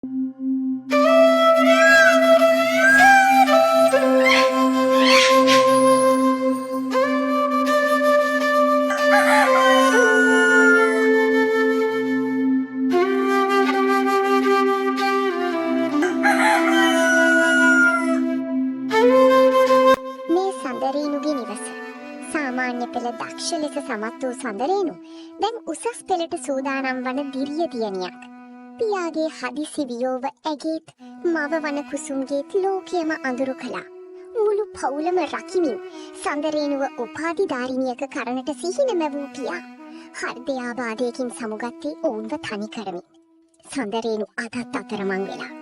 මේ සඳරේනුගේ නිවස. සාමාන්‍ය පෙළ දක්ෂ ලෙස සමත් වූ සඳරේනු දැන් උසස් පෙළට සූදානම් වන දිරිය දියණියක්. පියාගේ හදිසි වියෝව ඇගේත් මව වන කුසුම්ගේත් ලෝකයම අඳුරු කළා. මුළු පවුලම රකිමින් සඳරේනුව උපාධිධාරිණියක කරනට සිහින මැවූ පියා හෘදයාබාධයකින් සමුගත්තේ ඔවුන්ව තනි කරමින්. සඳරේනු අදත් අතරමං වෙලා.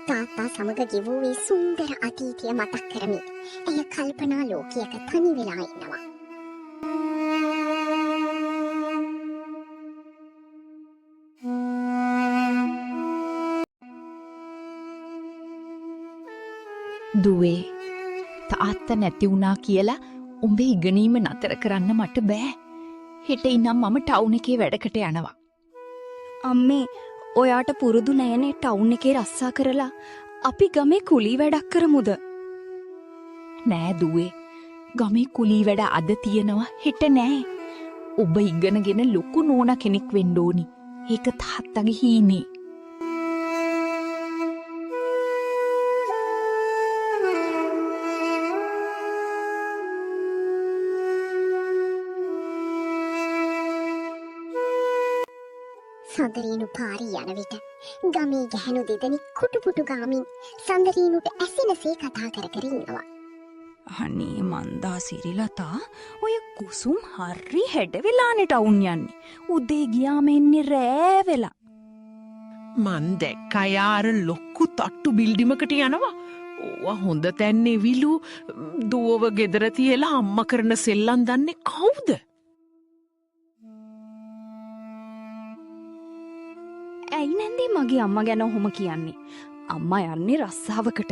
තාත්තා සමග ගෙවූ ඒ සුන්දර අතීතය මතක් කරමින් එය කල්පනා ලෝකයක තනි වෙලා ඉන්නවා. දුවේ තාත්තා නැති වුණා කියලා උඹේ ඉගෙනීම නතර කරන්න මට බෑ. හෙට ඉනම් මම ටවුන් එකේ වැඩකට යනවා. අම්මේ ඔයාට පුරුදු නෑනේ ටවුන් එකේ රස්සා කරලා අපි ගමේ කුලී වැඩක් කරමුද? නෑ දුවේ. ගමේ කුලී වැඩ අද තියෙනවා හෙට නෑ. ඔබ ඉගෙනගෙන ලොකු නෝනා කෙනෙක් වෙන්න ඕනි. ඒක තාත්තගේ හීනේ. සඳරේනු පාරී යන විට ගමේ ගැහැණු දෙදෙනෙක් කුටුපුටු ගාමින් සඳරේනුට ඇසෙනසේ කතා කර කර ඉන්නවා. අනේ මන්දා සිරිලතා ඔය කුසුම් හරි හැඩ වෙලානේ ටවුන් යන්නේ. උදේ ගියාම එන්නේ රෑ වෙලා. මන් දැක්කයි අර ලොක්කු තට්ටු බිල්ඩිමකට යනවා. ඕවා හොඳ තැන්නේ විලු දුවව ගෙදර තියලා අම්මා කරන සෙල්ලම් දන්නේ කවුද? ඇයි නැන්දේ මගේ අම්මා ගැන ඔහොම කියන්නේ? අම්මා යන්නේ රස්සාවකට.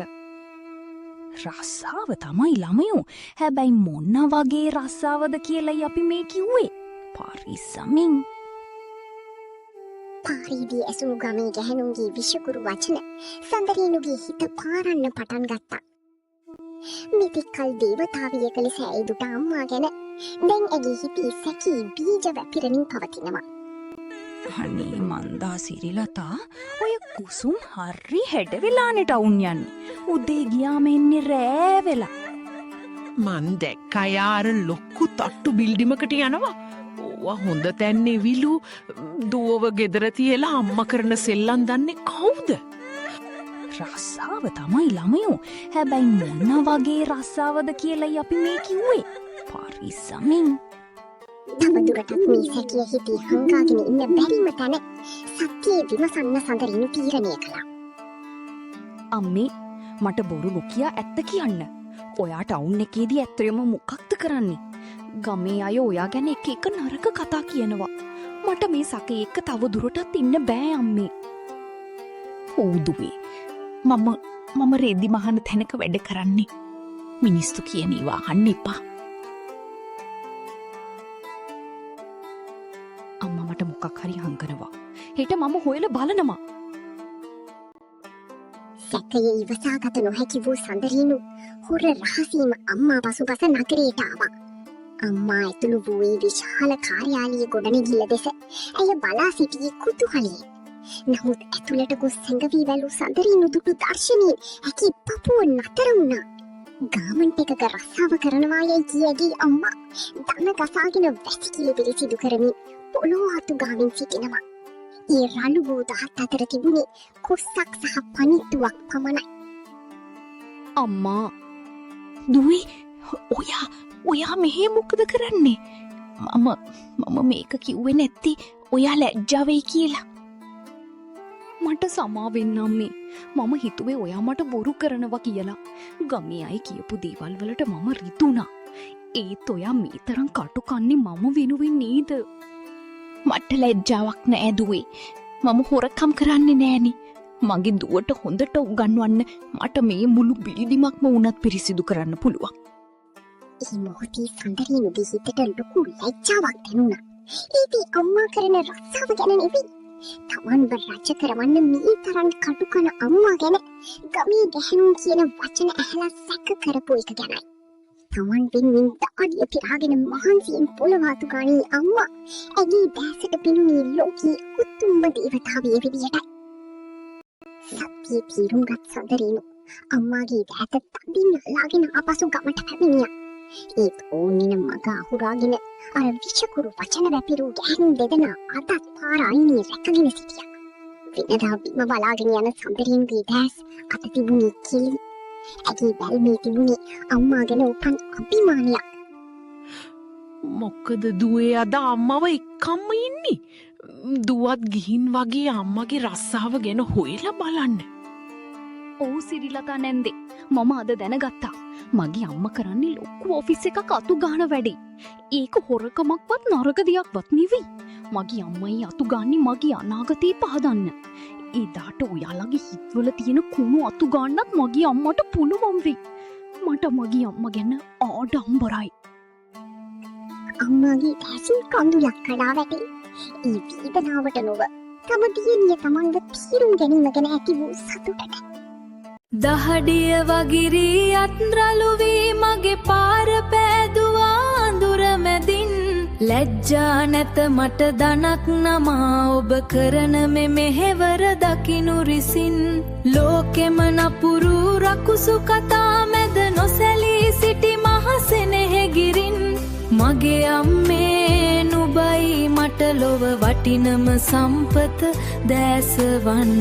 රස්සාව තමයි ළමයෝ. හැබැයි මොන වගේ රස්සාවද කියලායි අපි මේ කිව්වේ. පරිස්සමින්. පාරීදී ඇසුණු ගමේ ගැහැණුන්ගේ විෂකුරු වචන සඳරේනුගේ හිත පාරන්න පටන් ගත්තා. මෙතෙක් කල් දේවතාවියක ලෙස ඇයිදුට අම්මා ගැන දැන් ඇගේ හිතේ සැකී බීජ වැපිරමින් පවතිනවා. අනේ මන්දා සිරිලතා ඔය කුසුම් හරි හැඩ වෙලානේ ටවුන් යන්නේ. උදේ ගියාම එන්නේ රෑ වෙලා. මන් දැක්කයි අර ලොක්කු තට්ටු බිල්ඩිමකට යනවා. ඕවා හොඳ තැන්නේ විලු දුවව ගෙදර තියලා අම්මා කරන සෙල්ලම් දන්නේ කවුද? රස්සාව තමයි ළමයෝ. හැබැයි මොන වගේ රස්සාවද කියලායි අපි මේ කිව්වේ. පරිස්සමින්. තවදුරටත් මේ සැකිය හිතේ හංගාගෙන ඉන්න බැරිම තැන සත්‍යයේ විමසන්න සඳරේනු තීරණය කළා. අම්මේ මට බොරු නොකියා ඇත්ත කියන්න. ඔයා ටවුන් එකේදී ඇත්තටම මොකක්ද කරන්නේ? ගමේ අය ඔයා ගැන එක එක නරක කතා කියනවා. මට මේ සකේ එක්ක තව දුරටත් ඉන්න බෑ අම්මේ. ඔව් දුවේ. මම රෙදි මහන තැනක වැඩ කරන්නේ. මිනිස්සු කියන ඒවා අහන්න එපා. අම්මා මට මොකක් හරි හංගනවා. හෙට මම හොයලා බලනවා. සැකයේ ඉවසාගත නොහැකි වූ සඳරේනු හොර රහසීම අම්මා පසුපස නගරයට ආවා. අම්මා ඇතුළු වූ ඒ විශාල කාර්යාලීය ගොඩනැගිල්ල දෙස ඇය බලා සිටියේ කුතුහලයෙන්. නමුත් ඇතුළට ගොස් සැඟවී වැළූ සඳරේනු දුටු දර්ශනයෙන් ඇගේ පපුව නතර වුණා. ගාමන්ට් එකක රස්සාව කරනවා යයි කියගේ අම්මා දන ගසාගෙන වැසිකිලි පිළිසිදු කරමින් පොළොව අතු ගාමින් සිටිනවා. ඒ රළු වූ දහත් අතර තිබුණේ කොස්සක් සහ පනිත්තුවක් පමණයි. අම්මා දුවේ ඔයා මෙහෙ මොකද කරන්නේ? මම මේක කිව්වේ නැති ඔයා ලැජ්ජා වෙයි කියලා. මට සමා වෙන්න අම්මේ. මම හිතුවේ ඔයා මට බොරු කරනවා කියලා. ගමේ අය කියපු දේවල් වලට මම රිදුණා. ඒත් ඔයා මේ තරම් කටු කන්නේ මම වෙනුවෙන් නේද? මට ලැජ්ජාවක් නෑ දුවේ. මම හොරකම් කරන්නේ නෑනි. මගේ දුවට හොඳට උගන්වන්න මට මේ මුළු බිලිදිමක්ම වුණත් පිරිසිදු කරන්න පුළුවන්. ඒ මොහොතේ සඳරේනුගේ හිතට ලොකු ලැජ්ජාවක් දැනුණා. ඒදී අම්මා කරන රස්සාව ගැන නෙවෙයි තමන්ව රජ කරවන්න මේ තරම් කටු කන අම්මා ගැන ගමේ ගැහැණුන් කියන වචන ඇහලා සැක කරපු එක ගැනයි. තමන් වෙනුවෙන් දාඩිය පිරාගෙන මහන්සියෙන් පොළවාතු ගානේ අම්මා ඇගේ දැසට පිනුනේ ලෝකයේ උතුම්ම දේවතාවිය විදියටයි. සත්‍යයේ තීරුම්ගත් සඳරේනු අම්මාගේ දැත තදින් අල්ලාගෙන ආපසු ගමට පැමිණියා. ඒත් ඕනින මග අහුරාගෙන අර විෂකුරු වචන වැපිරු ගැහැණුන් දෙදෙනා අතත් පාර අයිනේ රැකගෙන සිටියා. වෙනදා බිම බලාගෙන යන සඳරේනුගේ දැස් අත තිබුණේ කිලි. ඇගේ බැල්මේ තිබුණේ අම්මා ගැන උපන් අභිමානයක්. මොකද දුවේ අද අම්මව එක්කම්ම ඉන්නේ. දුවත් ගිහින් වගේ අම්මගේ රස්සාව ගැන හොයලා බලන්න. ඔව් සිරිලතා නැන්දේ මම අද දැනගත්තා. මගේ අම්ම කරන්නේ ලොකු ඔෆිස් එකක් අතු ගාන වැඩේ. ඒක හොරකමක්වත් නරක දෙයක්වත් නෙවෙයි. මගේ අම්මයි අතු ගාන්නේ මගේ අනාගතේ පහදන්න. එදාට ඔයාලගේ හිත්වල තියෙන කුණු අතු ගන්නත් මගේ අම්මට පුළුවන් වෙයි. මට මගේ අම්ම ගැන ආඩම්බරයි. අම්මාගේ දැසින් කඳුලක් කඩා වැටේ. ඒ වේදනාවට නොව තම දියණිය තමන්ව තීරුම් ගැනීම ගැන ඇති වූ සතුටට. දහඩිය වගිරී අත්රලුවී මගේ පාර පෑදුවා අඳුර මැදින් ලැජ්ජා නැත මට දනක් නමා ඔබ කරන මෙහෙවර දකිනු රිසින් ලෝකෙම නපුරු රකුසු කතා මැද නොසැලී සිටි මහසෙනෙහෙගිරින් මගේ අම්මේ නුබයි මට ලොව වටිනම සම්පත දැසවන්